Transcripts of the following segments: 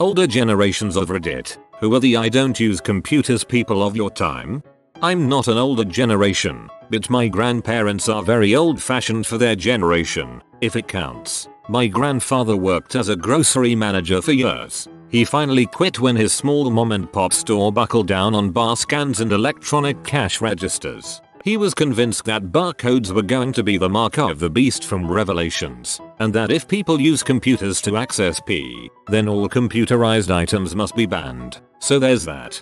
Older generations of Reddit, who are the I don't use computers people of your time? I'm not an older generation, but my grandparents are very old-fashioned for their generation, if it counts. My grandfather worked as a grocery manager for years. He finally quit when his small mom-and-pop store buckled down on bar scans and electronic cash registers. He was convinced that barcodes were going to be the mark of the beast from Revelations, and that if people use computers to access P, then all computerized items must be banned. So there's that.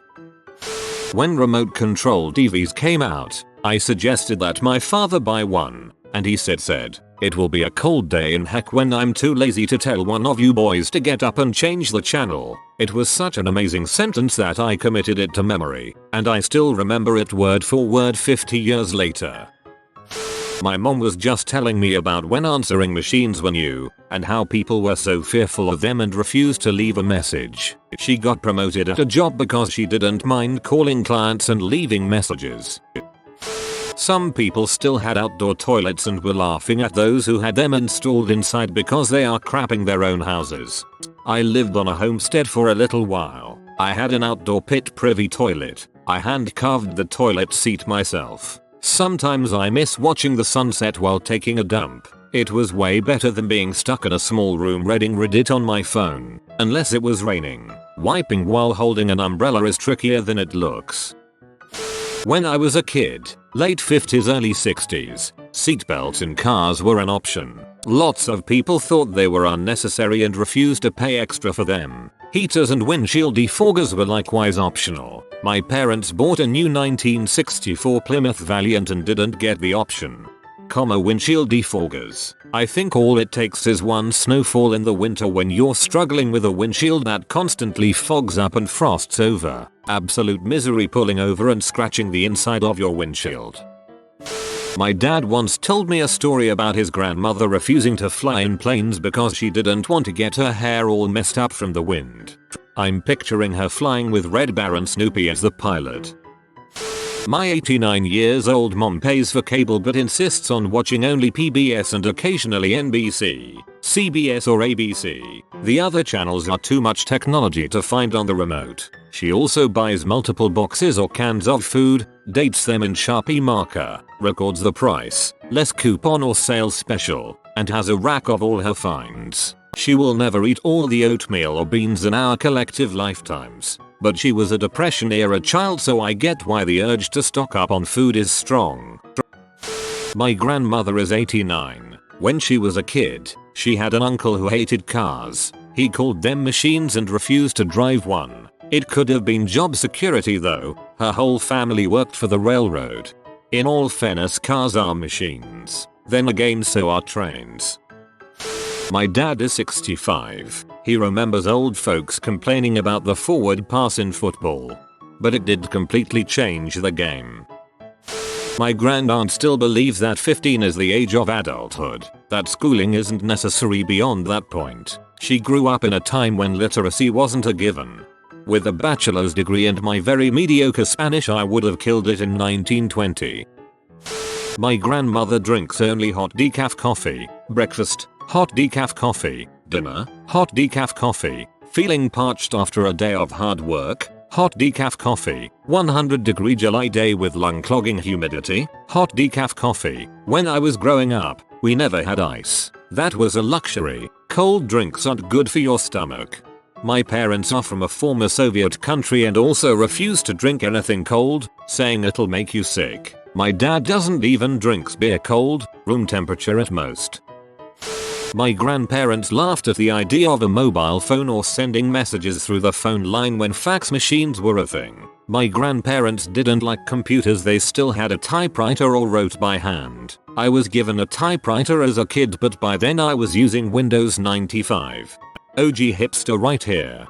When remote control TVs came out, I suggested that my father buy one, and he said, "It will be a cold day in heck when I'm too lazy to tell one of you boys to get up and change the channel." It was such an amazing sentence that I committed it to memory, and I still remember it word for word 50 years later. My mom was just telling me about when answering machines were new, and how people were so fearful of them and refused to leave a message. She got promoted at a job because she didn't mind calling clients and leaving messages. Some people still had outdoor toilets and were laughing at those who had them installed inside because they are crapping their own houses. I lived on a homestead for a little while. I had an outdoor pit privy toilet. I hand carved the toilet seat myself. Sometimes I miss watching the sunset while taking a dump. It was way better than being stuck in a small room reading Reddit on my phone, unless it was raining. Wiping while holding an umbrella is trickier than it looks. When I was a kid, late 50s early 60s, seatbelts in cars were an option. Lots of people thought they were unnecessary and refused to pay extra for them. Heaters and windshield defoggers were likewise optional. My parents bought a new 1964 Plymouth Valiant and didn't get the option. Windshield defoggers. I think all it takes is one snowfall in the winter when you're struggling with a windshield that constantly fogs up and frosts over. Absolute misery pulling over and scratching the inside of your windshield. My dad once told me a story about his grandmother refusing to fly in planes because she didn't want to get her hair all messed up from the wind. I'm picturing her flying with Red Baron Snoopy as the pilot. My 89 years old mom pays for cable but insists on watching only PBS and occasionally NBC, CBS or ABC. The other channels are too much technology to find on the remote. She also buys multiple boxes or cans of food, dates them in Sharpie marker, records the price, less coupon or sales special, and has a rack of all her finds. She will never eat all the oatmeal or beans in our collective lifetimes. But she was a Depression-era child, so I get why the urge to stock up on food is strong. My grandmother is 89. When she was a kid, she had an uncle who hated cars. He called them machines and refused to drive one. It could have been job security though. Her whole family worked for the railroad. In all fairness, cars are machines. Then again, so are trains. My dad is 65. He remembers old folks complaining about the forward pass in football. But it did completely change the game. My grandaunt still believes that 15 is the age of adulthood, that schooling isn't necessary beyond that point. She grew up in a time when literacy wasn't a given. With a bachelor's degree and my very mediocre Spanish, I would have killed it in 1920. My grandmother drinks only hot decaf coffee. Breakfast, hot decaf coffee. Dinner, hot decaf coffee. Feeling parched after a day of hard work, hot decaf coffee. 100-degree July day with lung-clogging humidity, hot decaf coffee. When I was growing up, we never had ice. That was a luxury. Cold drinks aren't good for your stomach. My parents are from a former Soviet country and also refuse to drink anything cold, saying it'll make you sick. My dad doesn't even drink beer cold, room temperature at most. My grandparents laughed at the idea of a mobile phone or sending messages through the phone line when fax machines were a thing. My grandparents didn't like computers, they still had a typewriter or wrote by hand. I was given a typewriter as a kid, but by then I was using Windows 95. OG hipster right here.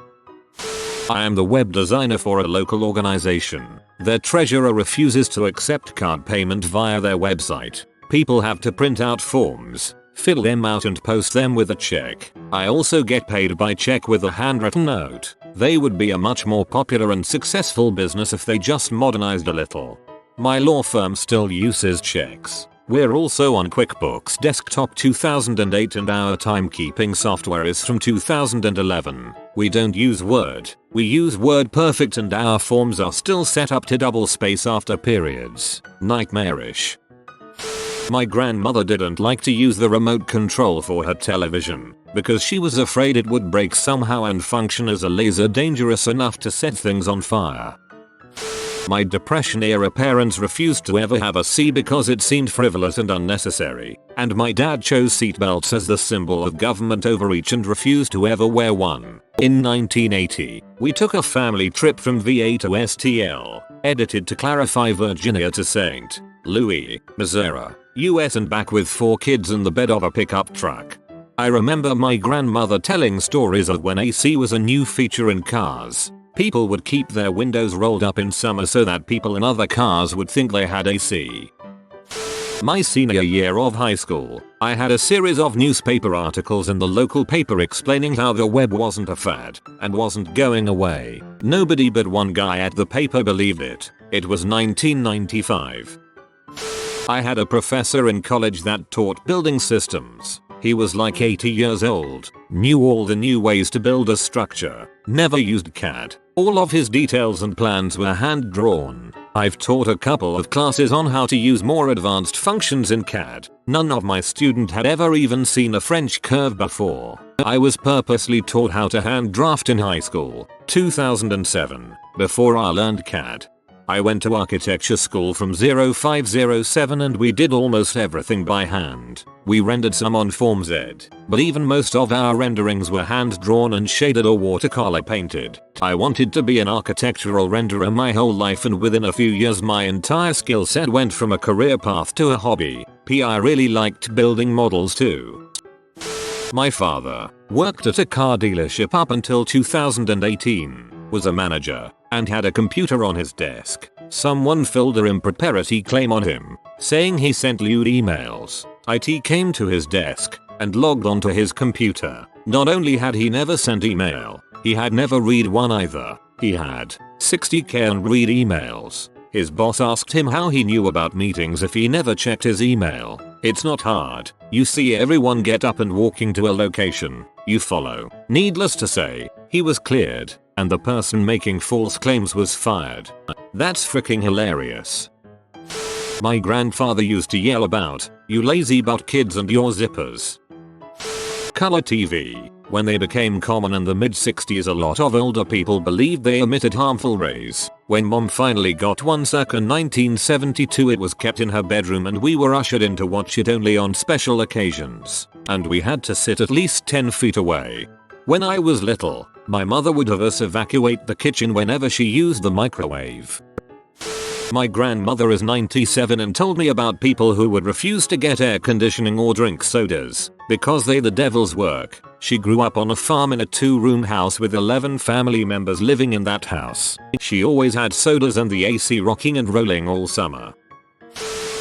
I am the web designer for a local organization. Their treasurer refuses to accept card payment via their website. People have to print out forms, fill them out and post them with a check. I also get paid by check with a handwritten note. They would be a much more popular and successful business if they just modernized a little. My law firm still uses checks. We're also on QuickBooks Desktop 2008 and our timekeeping software is from 2011. We don't use Word. We use WordPerfect and our forms are still set up to double space after periods. Nightmarish. My grandmother didn't like to use the remote control for her television because she was afraid it would break somehow and function as a laser dangerous enough to set things on fire. My depression-era parents refused to ever have a C because it seemed frivolous and unnecessary, and my dad chose seatbelts as the symbol of government overreach and refused to ever wear one. In 1980, we took a family trip from VA to STL, edited to clarify Virginia to St. Louis, Missouri, US and back with 4 kids in the bed of a pickup truck. I remember my grandmother telling stories of when AC was a new feature in cars. People would keep their windows rolled up in summer so that people in other cars would think they had AC. My senior year of high school, I had a series of newspaper articles in the local paper explaining how the web wasn't a fad and wasn't going away. Nobody but one guy at the paper believed it. It was 1995. I had a professor in college that taught building systems. He was like 80 years old, knew all the new ways to build a structure, never used CAD. All of his details and plans were hand drawn. I've taught a couple of classes on how to use more advanced functions in CAD. None of my students had ever even seen a French curve before. I was purposely taught how to hand draft in high school, 2007, before I learned CAD. I went to architecture school from 0507 and we did almost everything by hand. We rendered some on FormZ, but even most of our renderings were hand drawn and shaded or watercolor painted. I wanted to be an architectural renderer my whole life and within a few years my entire skill set went from a career path to a hobby. I really liked building models too. My father worked at a car dealership up until 2018, was a manager, and had a computer on his desk. Someone filed an impropriety claim on him, saying he sent lewd emails. IT came to his desk and logged onto his computer. Not only had he never sent email, he had never read one either. He had 60k unread emails. His boss asked him how he knew about meetings if he never checked his email. It's not hard. You see everyone get up and walking to a location. You follow. Needless to say, he was cleared, and the person making false claims was fired. That's freaking hilarious. My grandfather used to yell about, "You lazy butt kids and your zippers." Color TV. When they became common in the mid-60s, a lot of older people believed they emitted harmful rays. When mom finally got one circa 1972, it was kept in her bedroom and we were ushered in to watch it only on special occasions. And we had to sit at least 10 feet away. When I was little, my mother would have us evacuate the kitchen whenever she used the microwave. My grandmother is 97 and told me about people who would refuse to get air conditioning or drink sodas because they the devil's work. She grew up on a farm in a 2-room house with 11 family members living in that house. She always had sodas and the AC rocking and rolling all summer.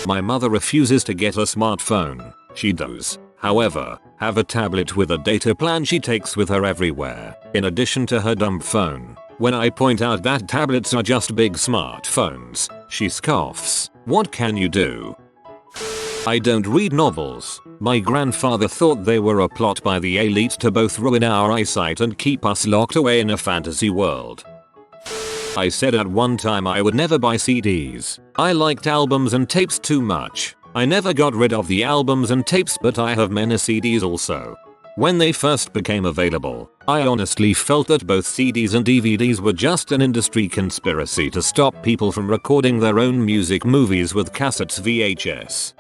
My mother refuses to get a smartphone. She does, however, have a tablet with a data plan she takes with her everywhere, in addition to her dumb phone. When I point out that tablets are just big smartphones, she scoffs. What can you do? I don't read novels. My grandfather thought they were a plot by the elite to both ruin our eyesight and keep us locked away in a fantasy world. I said at one time I would never buy CDs. I liked albums and tapes too much. I never got rid of the albums and tapes, but I have many CDs also. When they first became available, I honestly felt that both CDs and DVDs were just an industry conspiracy to stop people from recording their own music movies with cassettes VHS.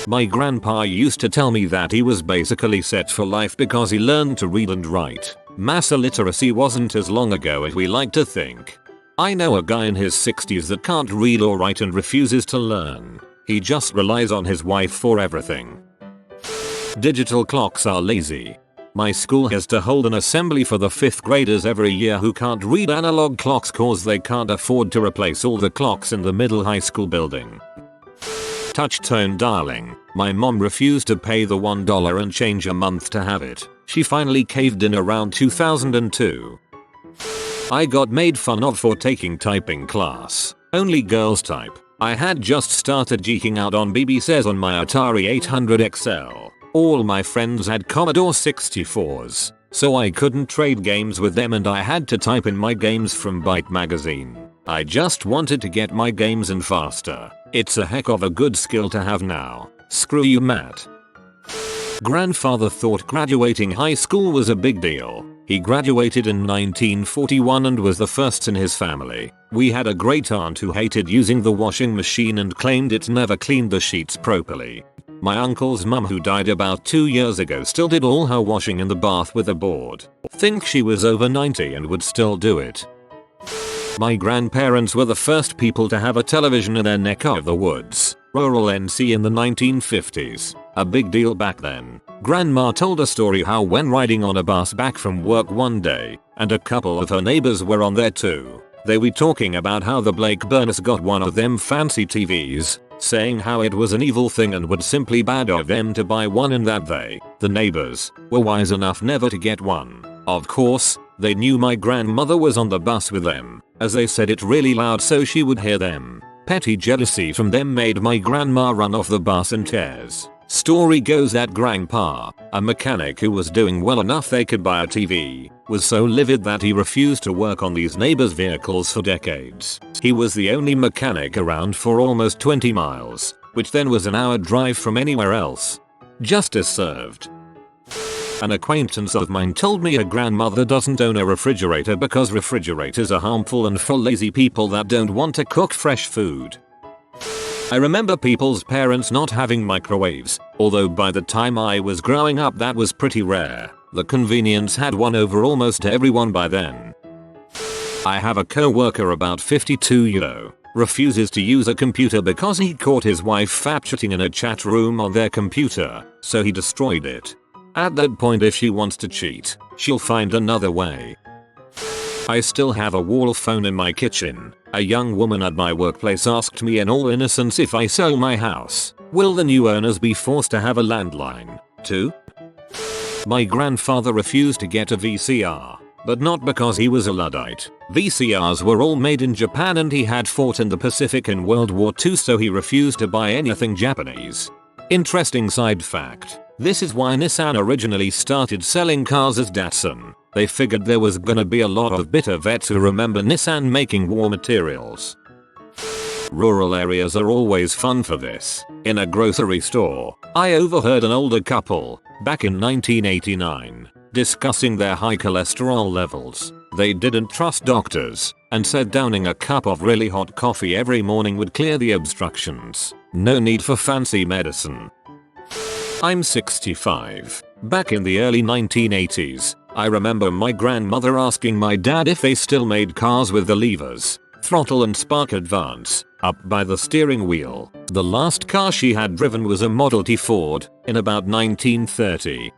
My grandpa used to tell me that he was basically set for life because he learned to read and write. Mass illiteracy wasn't as long ago as we like to think. I know a guy in his 60s that can't read or write and refuses to learn. He just relies on his wife for everything. Digital clocks are lazy. My school has to hold an assembly for the 5th graders every year who can't read analog clocks cause they can't afford to replace all the clocks in the middle high school building. Touch-tone dialing. My mom refused to pay the $1 and change a month to have it. She finally caved in around 2002. I got made fun of for taking typing class. Only girls type. I had just started geeking out on BBCs on my Atari 800 XL. All my friends had Commodore 64s, so I couldn't trade games with them and I had to type in my games from Byte magazine. I just wanted to get my games in faster. It's a heck of a good skill to have now. Screw you, Matt. Grandfather thought graduating high school was a big deal. He graduated in 1941 and was the first in his family. We had a great aunt who hated using the washing machine and claimed it never cleaned the sheets properly. My uncle's mum, who died about 2 years ago, still did all her washing in the bath with a board. Think she was over 90 and would still do it. My grandparents were the first people to have a television in their neck of the woods, rural NC, in the 1950s. A big deal back then. Grandma told a story how when riding on a bus back from work one day, and a couple of her neighbors were on there too, they were talking about how the Blake Burners got one of them fancy TVs, saying how it was an evil thing and would simply bad of them to buy one and that they, the neighbors, were wise enough never to get one. Of course, they knew my grandmother was on the bus with them, as they said it really loud so she would hear them. Petty jealousy from them made my grandma run off the bus in tears. Story goes that Grandpa, a mechanic who was doing well enough they could buy a TV, was so livid that he refused to work on these neighbors' vehicles for decades. He was the only mechanic around for almost 20 miles, which then was an hour drive from anywhere else. Justice served. An acquaintance of mine told me her grandmother doesn't own a refrigerator because refrigerators are harmful and for lazy people that don't want to cook fresh food. I remember people's parents not having microwaves, although by the time I was growing up that was pretty rare. The convenience had won over almost everyone by then. I have a co-worker about 52 refuses to use a computer because he caught his wife fap chatting in a chat room on their computer, so he destroyed it. At that point, if she wants to cheat, she'll find another way. I still have a wall phone in my kitchen. A young woman at my workplace asked me in all innocence if I sell my house, will the new owners be forced to have a landline, too? My grandfather refused to get a VCR, but not because he was a Luddite. VCRs were all made in Japan and he had fought in the Pacific in World War II, so he refused to buy anything Japanese. Interesting side fact. This is why Nissan originally started selling cars as Datsun. They figured there was gonna be a lot of bitter vets who remember Nissan making war materials. Rural areas are always fun for this. In a grocery store, I overheard an older couple, back in 1989, discussing their high cholesterol levels. They didn't trust doctors, and said downing a cup of really hot coffee every morning would clear the obstructions. No need for fancy medicine. I'm 65. Back in the early 1980s, I remember my grandmother asking my dad if they still made cars with the levers, throttle and spark advance, up by the steering wheel. The last car she had driven was a Model T Ford, in about 1930.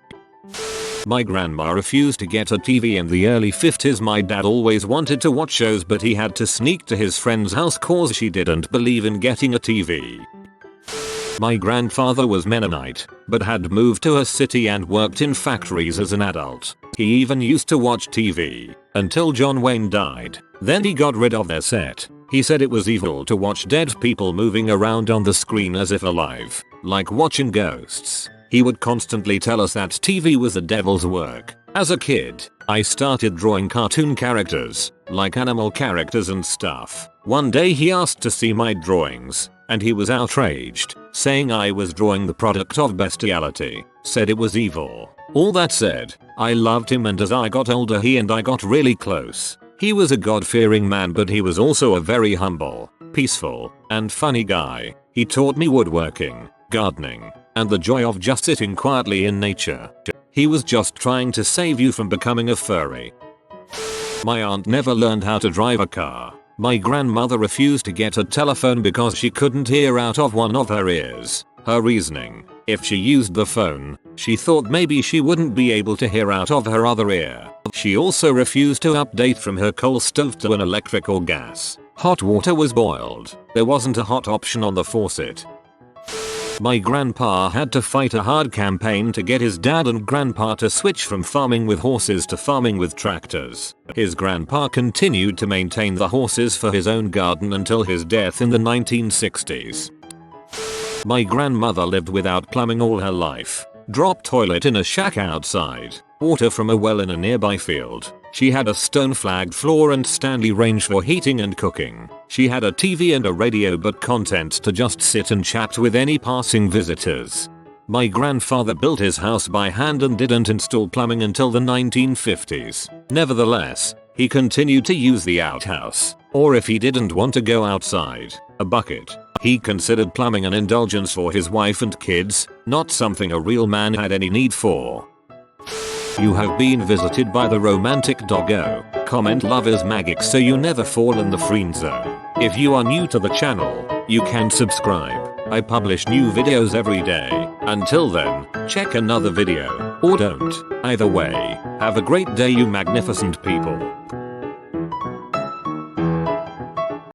My grandma refused to get a TV in the early 50s. My dad always wanted to watch shows, but he had to sneak to his friend's house cause she didn't believe in getting a TV. My grandfather was Mennonite, but had moved to a city and worked in factories as an adult. He even used to watch TV, until John Wayne died. Then he got rid of their set. He said it was evil to watch dead people moving around on the screen as if alive, like watching ghosts. He would constantly tell us that TV was the devil's work. As a kid, I started drawing cartoon characters, like animal characters and stuff. One day he asked to see my drawings, and he was outraged, saying I was drawing the product of bestiality, said it was evil. All that said, I loved him, and as I got older he and I got really close. He was a God-fearing man, but he was also a very humble, peaceful, and funny guy. He taught me woodworking, gardening, and the joy of just sitting quietly in nature. He was just trying to save you from becoming a furry. My aunt never learned how to drive a car. My grandmother refused to get a telephone because she couldn't hear out of one of her ears. Her reasoning: if she used the phone, she thought maybe she wouldn't be able to hear out of her other ear. She also refused to update from her coal stove to an electric or gas. Hot water was boiled. There wasn't a hot option on the faucet. My grandpa had to fight a hard campaign to get his dad and grandpa to switch from farming with horses to farming with tractors. His grandpa continued to maintain the horses for his own garden until his death in the 1960s. My grandmother lived without plumbing all her life. Drop toilet in a shack outside. Water from a well in a nearby field. She had a stone flagged floor and Stanley range for heating and cooking. She had a TV and a radio but content to just sit and chat with any passing visitors. My grandfather built his house by hand and didn't install plumbing until the 1950s. Nevertheless, he continued to use the outhouse, or if he didn't want to go outside, a bucket. He considered plumbing an indulgence for his wife and kids, not something a real man had any need for. You have been visited by the romantic doggo. Comment love is magic so you never fall in the friend zone. If you are new to the channel, you can subscribe. I publish new videos every day. Until then, check another video, or don't. Either way, have a great day you magnificent people.